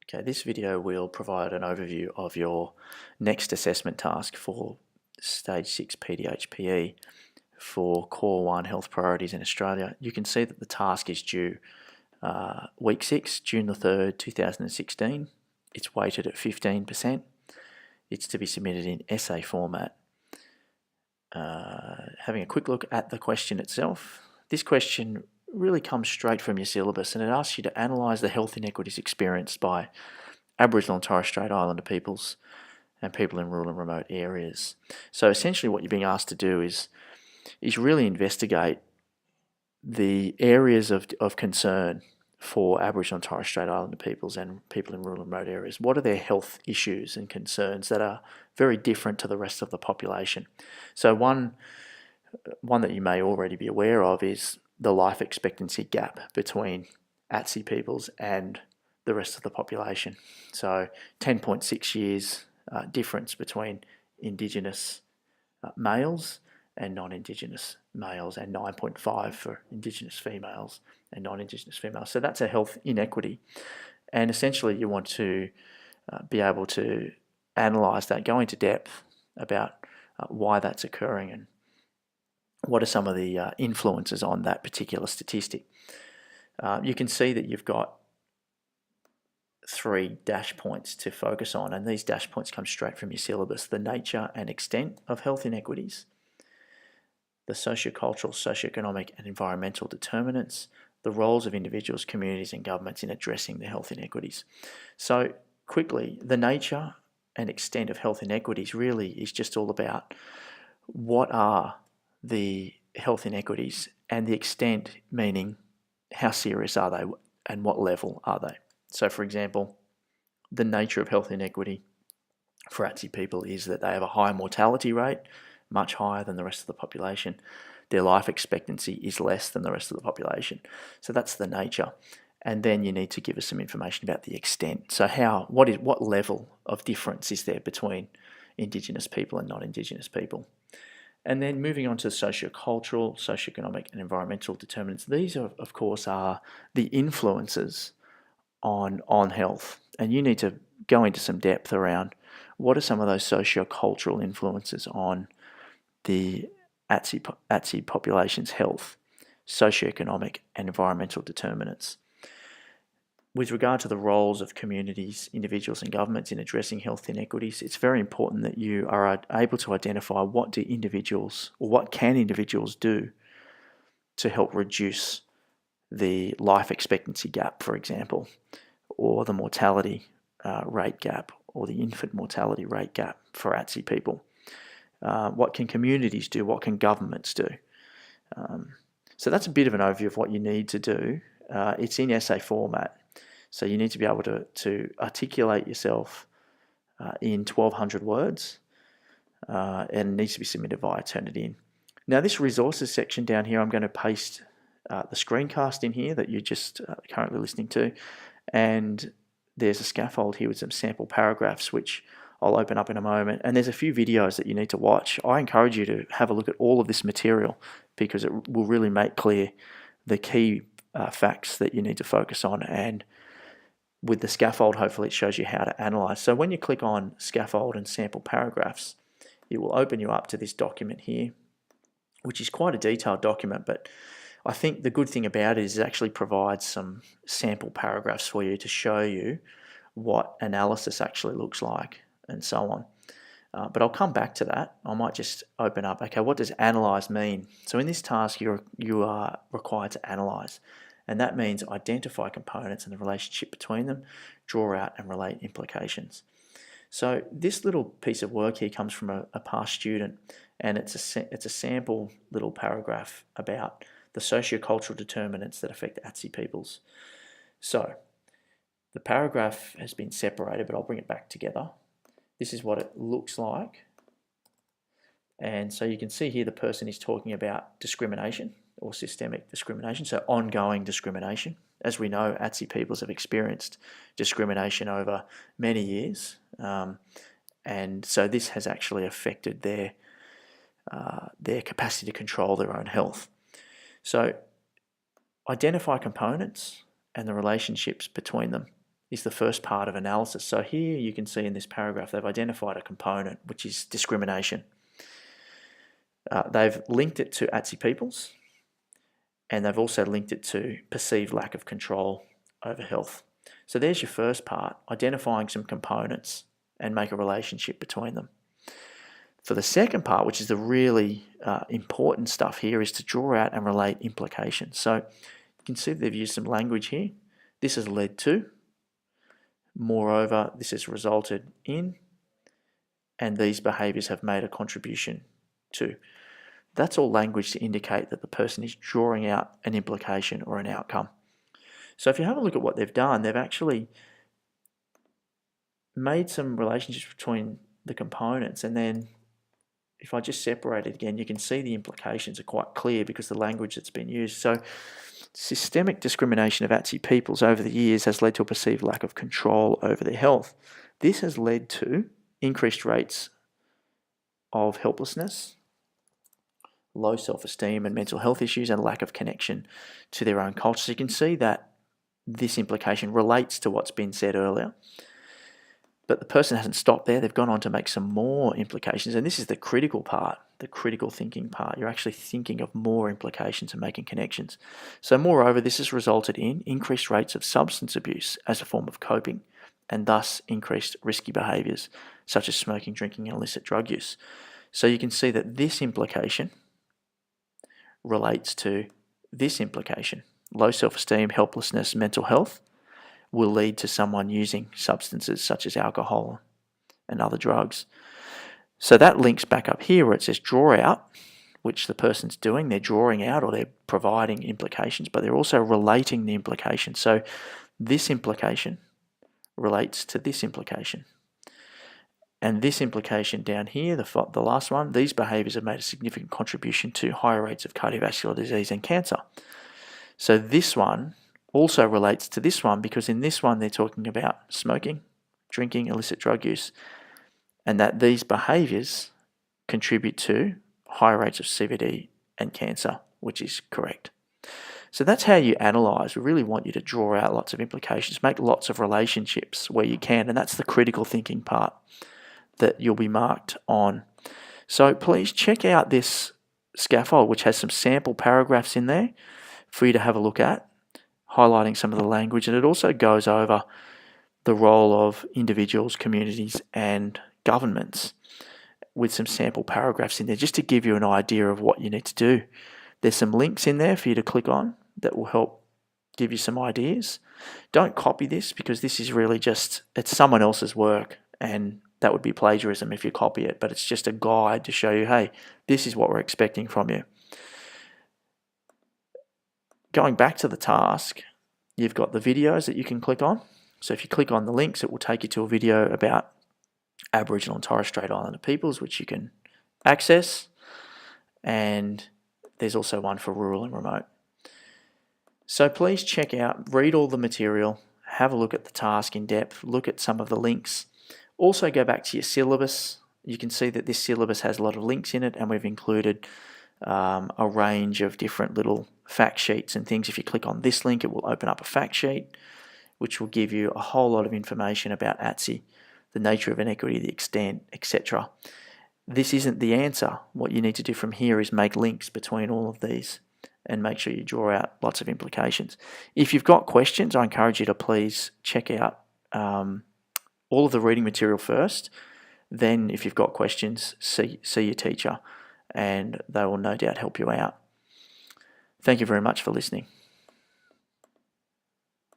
Okay, this video will provide an overview of your next assessment task for Stage 6 PDHPE for Core 1 Health Priorities in Australia. You can see that the task is due week 6, June the 3rd, 2016. It's weighted at 15%. It's to be submitted in essay format. Having a quick look at the question itself, this question really comes straight from your syllabus, and it asks you to analyse the health inequities experienced by Aboriginal and Torres Strait Islander peoples and people in rural and remote areas. So essentially what you're being asked to do is really investigate the areas of concern for Aboriginal and Torres Strait Islander peoples and people in rural and remote areas. What are their health issues and concerns that are very different to the rest of the population? So one that you may already be aware of is the life expectancy gap between ATSI peoples and the rest of the population. So 10.6 years difference between Indigenous males and non-Indigenous males, and 9.5 for Indigenous females and non-Indigenous females. So that's a health inequity. And essentially you want to be able to analyse that, go into depth about why that's occurring and what are some of the influences on that particular statistic. You can see that you've got 3 dash points to focus on, and these dash points come straight from your syllabus: the nature and extent of health inequities, the sociocultural, socioeconomic and environmental determinants, the roles of individuals, communities and governments in addressing the health inequities. So quickly, the nature and extent of health inequities really is just all about what are the health inequities, and the extent meaning how serious are they and what level are they. So for example, the nature of health inequity for ATSI people is that they have a high mortality rate, much higher than the rest of the population. Their life expectancy is less than the rest of the population. So that's the nature. And then you need to give us some information about the extent. So what level of difference is there between Indigenous people and non-Indigenous people? And then moving on to sociocultural, socioeconomic and environmental determinants. These, of course, are the influences on health. And you need to go into some depth around what are some of those sociocultural influences on the ATSI population's health, socioeconomic and environmental determinants. With regard to the roles of communities, individuals and governments in addressing health inequities, it's very important that you are able to identify what can individuals do to help reduce the life expectancy gap, for example, or the mortality rate gap, or the infant mortality rate gap for ATSI people. What can communities do? What can governments do? So that's a bit of an overview of what you need to do. It's in essay format. So you need to be able to articulate yourself in 1,200 words, and it needs to be submitted via Turnitin. Now this resources section down here, I'm going to paste the screencast in here that you're just currently listening to, and there's a scaffold here with some sample paragraphs which I'll open up in a moment, and there's a few videos that you need to watch. I encourage you to have a look at all of this material because it will really make clear the key facts that you need to focus on, and with the scaffold hopefully it shows you how to analyse. So when you click on scaffold and sample paragraphs, it will open you up to this document here, which is quite a detailed document, but I think the good thing about it is it actually provides some sample paragraphs for you to show you what analysis actually looks like and so on. But I'll come back to that. I might just open up, okay, what does analyse mean? So in this task you are required to analyse, and that means identify components and the relationship between them, draw out and relate implications. So this little piece of work here comes from a past student, and it's a sample little paragraph about the sociocultural determinants that affect ATSI peoples. So the paragraph has been separated, but I'll bring it back together. This is what it looks like. And so you can see here the person is talking about discrimination or systemic discrimination, so ongoing discrimination. As we know, ATSI peoples have experienced discrimination over many years, and so this has actually affected their capacity to control their own health. So identify components and the relationships between them is the first part of analysis. So here you can see in this paragraph they've identified a component, which is discrimination. They've linked it to ATSI peoples, and they've also linked it to perceived lack of control over health. So there's your first part, identifying some components and make a relationship between them. For the second part, which is the really important stuff here, is to draw out and relate implications. So you can see they've used some language here. This has led to, moreover, this has resulted in, and these behaviours have made a contribution to. That's all language to indicate that the person is drawing out an implication or an outcome. So if you have a look at what they've done, they've actually made some relationships between the components, and then if I just separate it again, you can see the implications are quite clear because the language that's been used. So systemic discrimination of ATSI peoples over the years has led to a perceived lack of control over their health. This has led to increased rates of helplessness, low self-esteem and mental health issues, and lack of connection to their own culture. So you can see that this implication relates to what's been said earlier. But the person hasn't stopped there. They've gone on to make some more implications. And this is the critical part, the critical thinking part. You're actually thinking of more implications and making connections. So moreover, this has resulted in increased rates of substance abuse as a form of coping, and thus increased risky behaviours such as smoking, drinking, and illicit drug use. So you can see that this implication relates to this implication. Low self-esteem, helplessness, mental health will lead to someone using substances such as alcohol and other drugs. So that links back up here where it says draw out, which the person's doing. They're drawing out or they're providing implications, but they're also relating the implication. So this implication relates to this implication. And this implication down here, the last one, these behaviours have made a significant contribution to higher rates of cardiovascular disease and cancer. So this one also relates to this one because in this one they're talking about smoking, drinking, illicit drug use, and that these behaviours contribute to higher rates of CVD and cancer, which is correct. So that's how you analyse. We really want you to draw out lots of implications, make lots of relationships where you can, and that's the critical thinking part that you'll be marked on. So please check out this scaffold, which has some sample paragraphs in there for you to have a look at, highlighting some of the language, and it also goes over the role of individuals, communities, and governments with some sample paragraphs in there just to give you an idea of what you need to do. There's some links in there for you to click on that will help give you some ideas. Don't copy this because this is really just, it's someone else's work, and that would be plagiarism if you copy it, but it's just a guide to show you, hey, this is what we're expecting from you. Going back to the task, you've got the videos that you can click on. So if you click on the links, it will take you to a video about Aboriginal and Torres Strait Islander peoples, which you can access. And there's also one for rural and remote. So please check out, read all the material, have a look at the task in depth, look at some of the links. Also go back to your syllabus. You can see that this syllabus has a lot of links in it, and we've included a range of different little fact sheets and things. If you click on this link, it will open up a fact sheet, which will give you a whole lot of information about ATSI, the nature of inequity, the extent, etc. This isn't the answer. What you need to do from here is make links between all of these and make sure you draw out lots of implications. If you've got questions, I encourage you to please check out all of the reading material first. Then if you've got questions, see your teacher, and they will no doubt help you out. Thank you very much for listening.